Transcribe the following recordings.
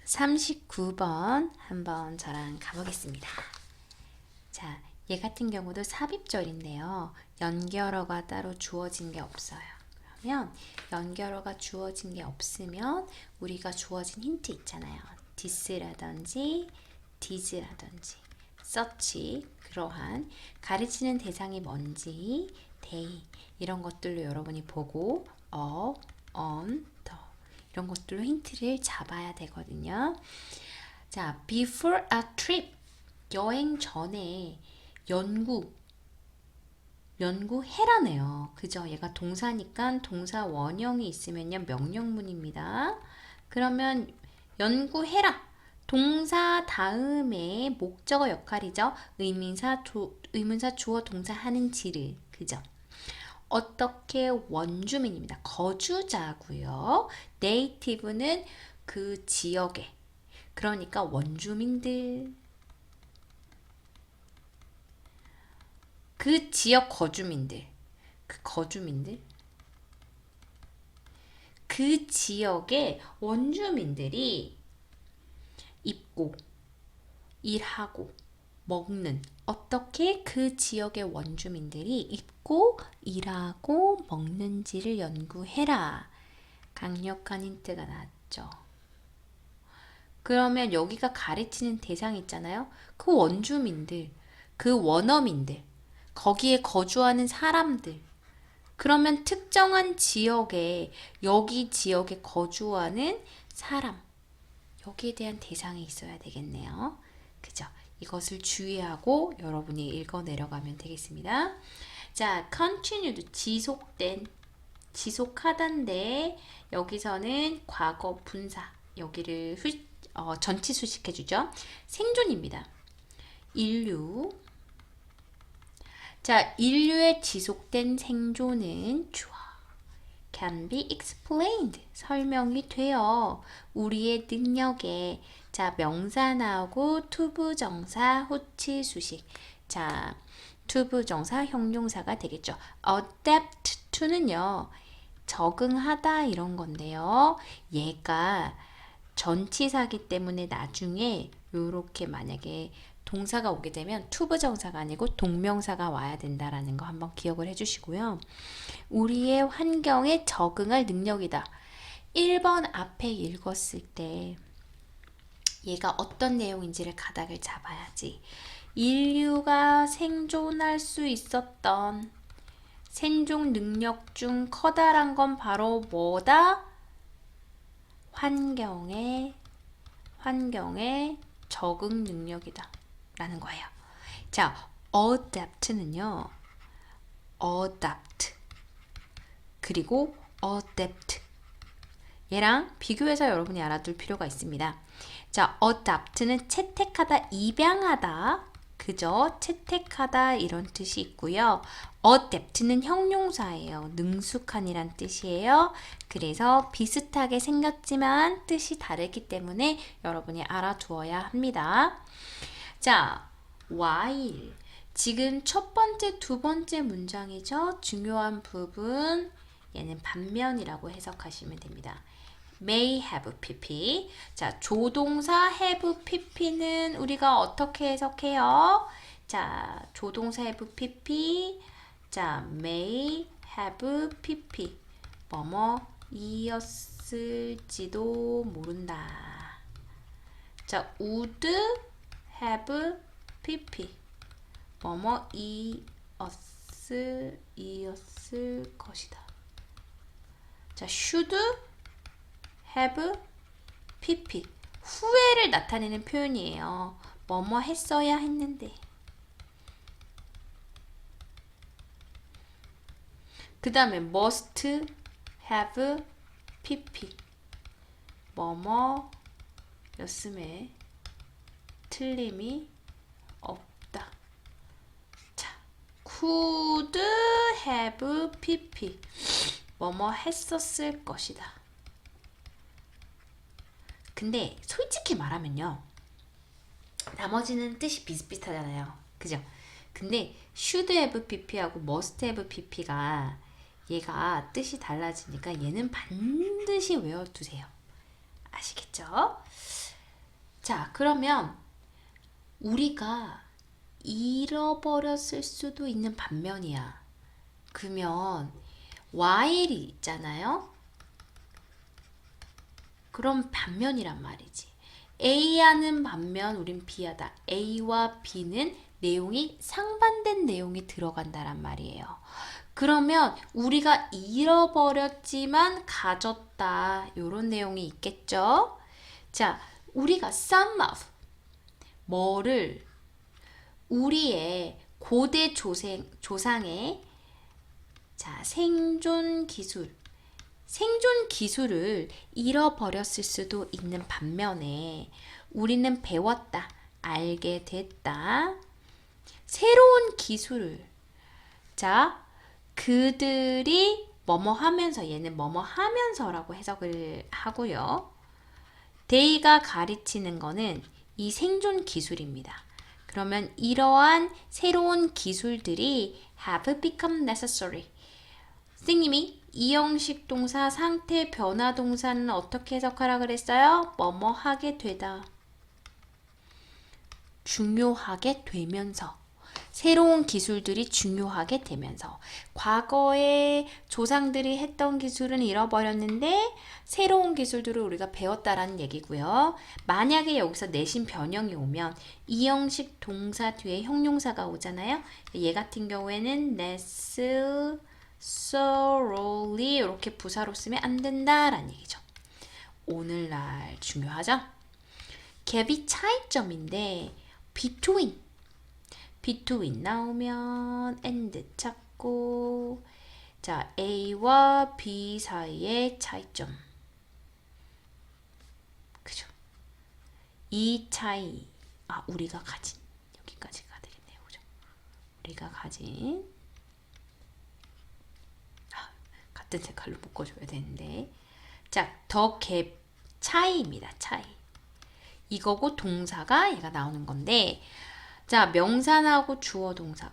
39번 한번 저랑 가보겠습니다. 자, 얘 같은 경우도 삽입절인데요. 연결어가 따로 주어진 게 없어요. 그러면 연결어가 주어진 게 없으면 우리가 주어진 힌트 있잖아요. this라든지 thes라든지 such 그러한 가르치는 대상이 뭔지 they 이런 것들로 여러분이 보고 on, the 이런 것들로 힌트를 잡아야 되거든요. 자, before a trip 여행 전에 연구해라네요. 그죠? 얘가 동사니까 동사 원형이 있으면요 명령문입니다. 그러면 연구해라. 동사 다음에 목적어 역할이죠. 의문사, 주어, 동사 하는 지를. 그죠? 어떻게 원주민입니다. 거주자고요. 네이티브는 그 지역에 그러니까 원주민들 그 지역 거주민들 그 지역의 원주민들이 입고 일하고 먹는 어떻게 그 지역의 원주민들이 입고 일하고 먹는지를 연구해라. 강력한 힌트가 나왔죠. 그러면 여기가 가르치는 대상 있잖아요. 그 원주민들, 그 원어민들, 거기에 거주하는 사람들. 그러면 특정한 지역에 여기 지역에 거주하는 사람 여기에 대한 대상이 있어야 되겠네요. 그죠? 이것을 주의하고 여러분이 읽어 내려가면 되겠습니다. 자, continued 지속하단데 여기서는 과거 분사 여기를 전치 수식해주죠. 생존입니다. 인류 자, 인류의 지속된 생존은 can be explained 설명이 돼요. 우리의 능력에 자 명사 나오고 투부정사 후치 수식 자 투부정사 형용사가 되겠죠. adapt to는요 적응하다 이런 건데요. 얘가 전치사기 때문에 나중에 요렇게 만약에 동사가 오게 되면 투부정사가 아니고 동명사가 와야 된다라는 거 한번 기억을 해주시고요. 우리의 환경에 적응할 능력이다. 1번 앞에 읽었을 때 얘가 어떤 내용인지를 가닥을 잡아야지. 인류가 생존할 수 있었던 생존 능력 중 커다란 건 바로 뭐다? 환경의 적응 능력이다. 라는 거예요. 자, adapt는요. adapt 그리고 adapt 얘랑 비교해서 여러분이 알아둘 필요가 있습니다. 자, adapt는 채택하다, 입양하다 그죠? 채택하다 이런 뜻이 있고요. adapt는 형용사예요. 능숙한이란 뜻이에요. 그래서 비슷하게 생겼지만 뜻이 다르기 때문에 여러분이 알아두어야 합니다. 자, while 지금 첫 번째, 두 번째 문장이죠. 중요한 부분 얘는 반면이라고 해석하시면 됩니다. may have pp 자, 조동사 have pp는 우리가 어떻게 해석해요? 자, 조동사 have pp 자, may have pp 뭐뭐이었을지도 모른다. 자, would have pp 이었을 것이다. 자, should have pp 후회를 나타내는 표현이에요. 뭐뭐 했어야 했는데. 그 다음에 must have pp 뭐뭐 였음에 틀림이 없다. 자, could have pp 뭐뭐 했었을 것이다. 근데 솔직히 말하면요. 나머지는 뜻이 비슷비슷하잖아요. 그죠? 근데 should have pp하고 must have pp가 얘가 뜻이 달라지니까 얘는 반드시 외워두세요. 아시겠죠? 자, 그러면 우리가 잃어버렸을 수도 있는 반면이야. 그러면 while이 있잖아요. 그럼 반면이란 말이지. A하는 반면 우린 B하다. A와 B는 내용이 상반된 내용이 들어간다란 말이에요. 그러면 우리가 잃어버렸지만 가졌다. 이런 내용이 있겠죠? 자, 우리가 some of 뭐를 우리의 고대 조상의 자, 생존 기술을 잃어버렸을 수도 있는 반면에 우리는 배웠다, 알게 됐다. 새로운 기술을 자, 그들이 뭐뭐 하면서 얘는 뭐뭐 하면서라고 해석을 하고요. they가 가르치는 거는 이 생존 기술입니다. 그러면 이러한 새로운 기술들이 have become necessary. 선생님이 이형식 동사 상태 변화 동사는 어떻게 해석하라 그랬어요? 뭐뭐 하게 되다. 중요하게 되면서. 새로운 기술들이 중요하게 되면서. 과거에 조상들이 했던 기술은 잃어버렸는데 새로운 기술들을 우리가 배웠다라는 얘기고요. 만약에 여기서 내신 변형이 오면 이형식 동사 뒤에 형용사가 오잖아요. 얘 같은 경우에는 necessarily 이렇게 부사로 쓰면 안 된다라는 얘기죠. 오늘날 중요하죠? 갭이 차이점인데 between 나오면 and 찾고 자 A와 B 사이의 차이점 그죠? 이 차이 우리가 가진 여기까지가 되겠네요. 그죠? 우리가 가진 같은 색깔로 묶어줘야 되는데 자 더 갭 차이입니다. 차이 이거고 동사가 얘가 나오는 건데 자, 명사나고 주어 동사.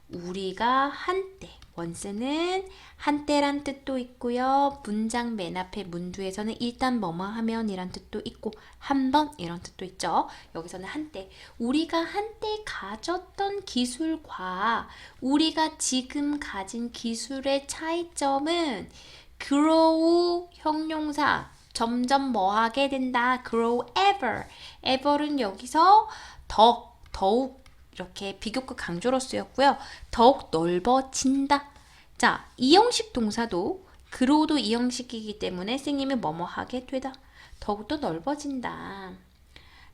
우리가 한때, once는 한때란 뜻도 있고요. 문장 맨 앞에 문두에서는 일단 뭐뭐 하면 이란 뜻도 있고 한 번 이런 뜻도 있죠. 여기서는 한때. 우리가 한때 가졌던 기술과 우리가 지금 가진 기술의 차이점은 grow 형용사 점점 뭐 하게 된다. grow ever는 여기서 더욱 이렇게 비교급 강조로 쓰였고요. 더욱 넓어진다. 자, 이형식 동사도 grow도 이형식이기 때문에 선생님이 뭐뭐 하게 되다. 더욱더 넓어진다.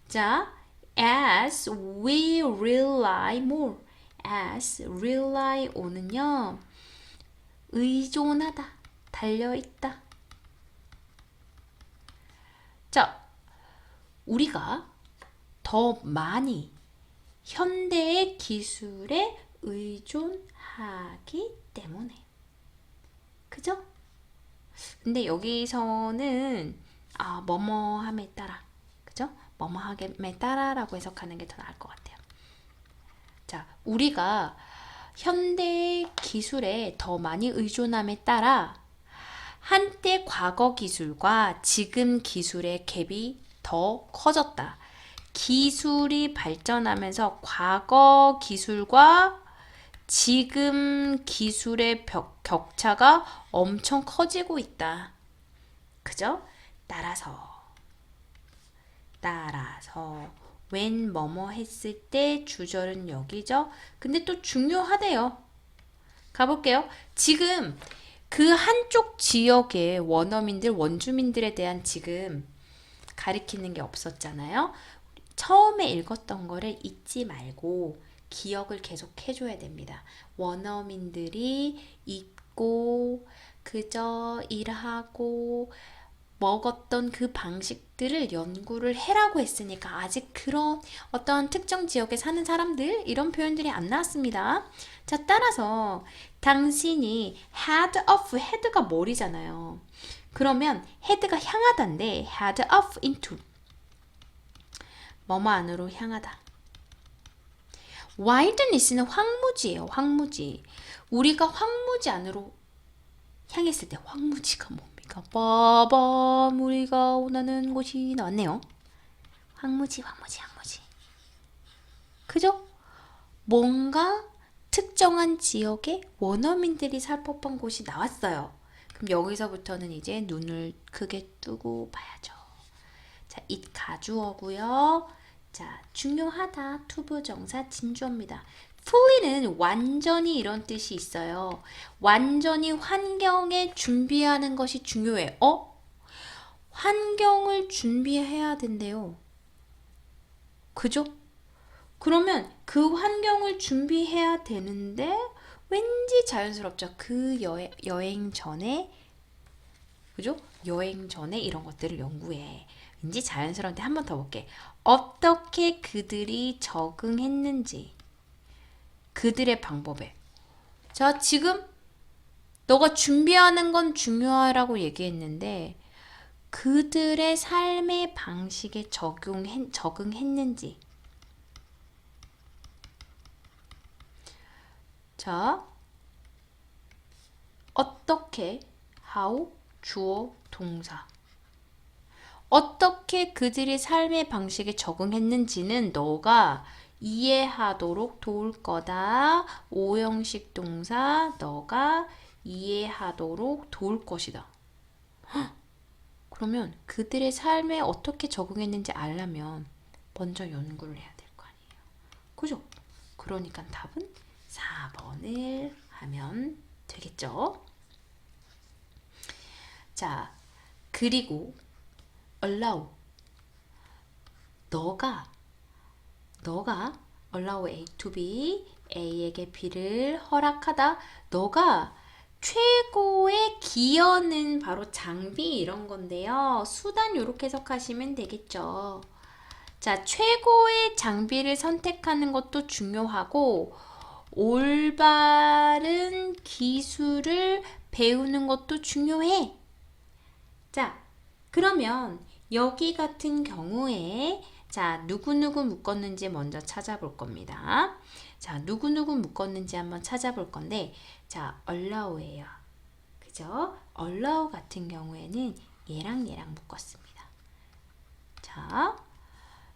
자, as we rely more. as rely on은요. 의존하다. 달려있다. 자, 우리가 더 많이 현대의 기술에 의존하기 때문에 그죠? 근데 여기서는 뭐뭐함에 따라 그죠? 뭐뭐함에 따라라고 해석하는 게 더 나을 것 같아요. 자, 우리가 현대 기술에 더 많이 의존함에 따라 한때 과거 기술과 지금 기술의 갭이 더 커졌다. 기술이 발전하면서 과거 기술과 지금 기술의 격차가 엄청 커지고 있다. 그죠? 따라서 when 뭐뭐 했을 때 주절은 여기죠. 근데 또 중요하대요. 가볼게요. 지금 그 한쪽 지역의 원주민들에 대한 지금 가리키는 게 없었잖아요. 처음에 읽었던 거를 잊지 말고 기억을 계속 해줘야 됩니다. 원어민들이 있고 그저 일하고 먹었던 그 방식들을 연구를 해라고 했으니까 아직 그런 어떤 특정 지역에 사는 사람들 이런 표현들이 안 나왔습니다. 자, 따라서 당신이 head가 머리잖아요. 그러면 head가 향하다인데 head off into 뭐뭐 안으로 향하다. wilderness는 황무지예요. 황무지. 우리가 황무지 안으로 향했을 때 황무지가 뭡니까? 빠밤 우리가 원하는 곳이 나왔네요. 황무지. 그죠? 뭔가 특정한 지역에 원어민들이 살 법한 곳이 나왔어요. 그럼 여기서부터는 이제 눈을 크게 뜨고 봐야죠. 자, it 가주어고요. 자, 중요하다. 투부정사 진주어입니다. fully는 완전히 이런 뜻이 있어요. 완전히 환경에 준비하는 것이 중요해. 환경을 준비해야 된대요. 그죠? 그러면 그 환경을 준비해야 되는데 왠지 자연스럽죠. 그 여행 전에, 그죠? 여행 전에 이런 것들을 연구해. 왠지 자연스러운데 한 번 더 볼게. 어떻게 그들이 적응했는지, 그들의 방법에. 자, 지금 너가 준비하는 건 중요하라고 얘기했는데 그들의 삶의 방식에 적응했는지. 자, 어떻게, how, 주어, 동사. 어떻게 그들의 삶의 방식에 적응했는지는 너가 이해하도록 도울 거다. 5형식 동사, 너가 이해하도록 도울 것이다. 그러면 그들의 삶에 어떻게 적응했는지 알려면 먼저 연구를 해야 될 거 아니에요. 그죠? 그러니까 답은 4번을 하면 되겠죠? 자, 그리고 allow. 너가 allow A to B, A에게 B를 허락하다. 너가 최고의 기여는 바로 장비 이런 건데요. 수단 이렇게 해석하시면 되겠죠. 자, 최고의 장비를 선택하는 것도 중요하고 올바른 기술을 배우는 것도 중요해. 자, 그러면 여기 같은 경우에 자, 누구누구 묶었는지 먼저 찾아볼 겁니다. 자, 누구누구 묶었는지 한번 찾아볼 건데 자, allow예요. 그죠? allow 같은 경우에는 얘랑 묶었습니다. 자,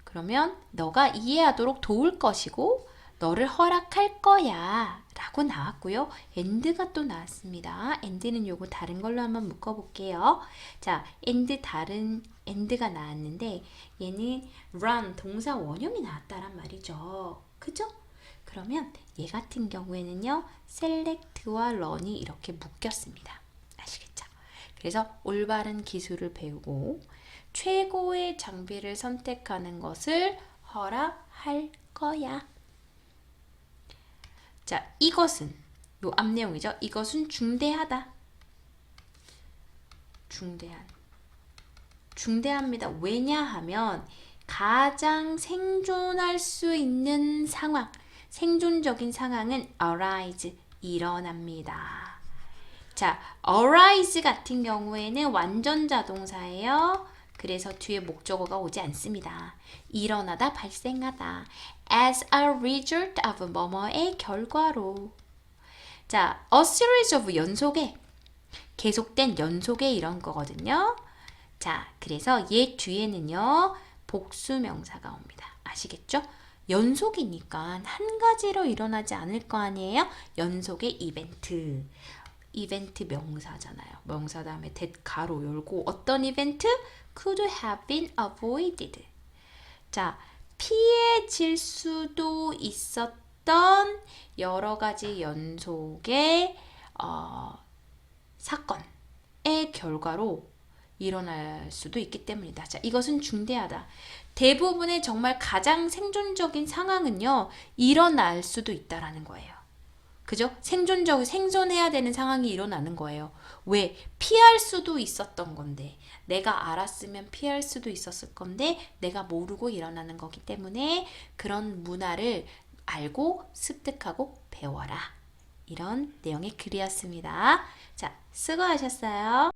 그러면 너가 이해하도록 도울 것이고 너를 허락할 거야 라고 나왔고요. and가 또 나왔습니다. and는 요거 다른 걸로 한번 묶어볼게요. 자, and가 나왔는데 얘는 run 동사 원형이 나왔다란 말이죠. 그죠? 그러면 얘 같은 경우에는요. select와 run이 이렇게 묶였습니다. 아시겠죠? 그래서 올바른 기술을 배우고 최고의 장비를 선택하는 것을 허락할 거야. 자, 이것은 요 앞 내용이죠. 이것은 중대하다. 중대합니다. 왜냐하면 가장 생존할 수 있는 상황, 생존적인 상황은 arise, 일어납니다. 자, arise 같은 경우에는 완전자 동사예요. 그래서 뒤에 목적어가 오지 않습니다. 일어나다, 발생하다. As a result of 뭐뭐의 결과로. 자, a series of 연속의, 계속된 연속의 이런 거거든요. 자, 그래서 얘 뒤에는요. 복수명사가 옵니다. 아시겠죠? 연속이니까 한 가지로 일어나지 않을 거 아니에요? 연속의 이벤트. 이벤트 명사잖아요. 명사 다음에 that 가로 열고 어떤 이벤트? could have been avoided. 자, 피해질 수도 있었던 여러 가지 연속의 사건의 결과로 일어날 수도 있기 때문이다. 자, 이것은 중대하다. 대부분의 정말 가장 생존적인 상황은요, 일어날 수도 있다라는 거예요. 그죠? 생존해야 되는 상황이 일어나는 거예요. 왜? 피할 수도 있었던 건데, 내가 알았으면 피할 수도 있었을 건데, 내가 모르고 일어나는 거기 때문에 그런 문화를 알고 습득하고 배워라. 이런 내용의 글이었습니다. 자, 수고하셨어요.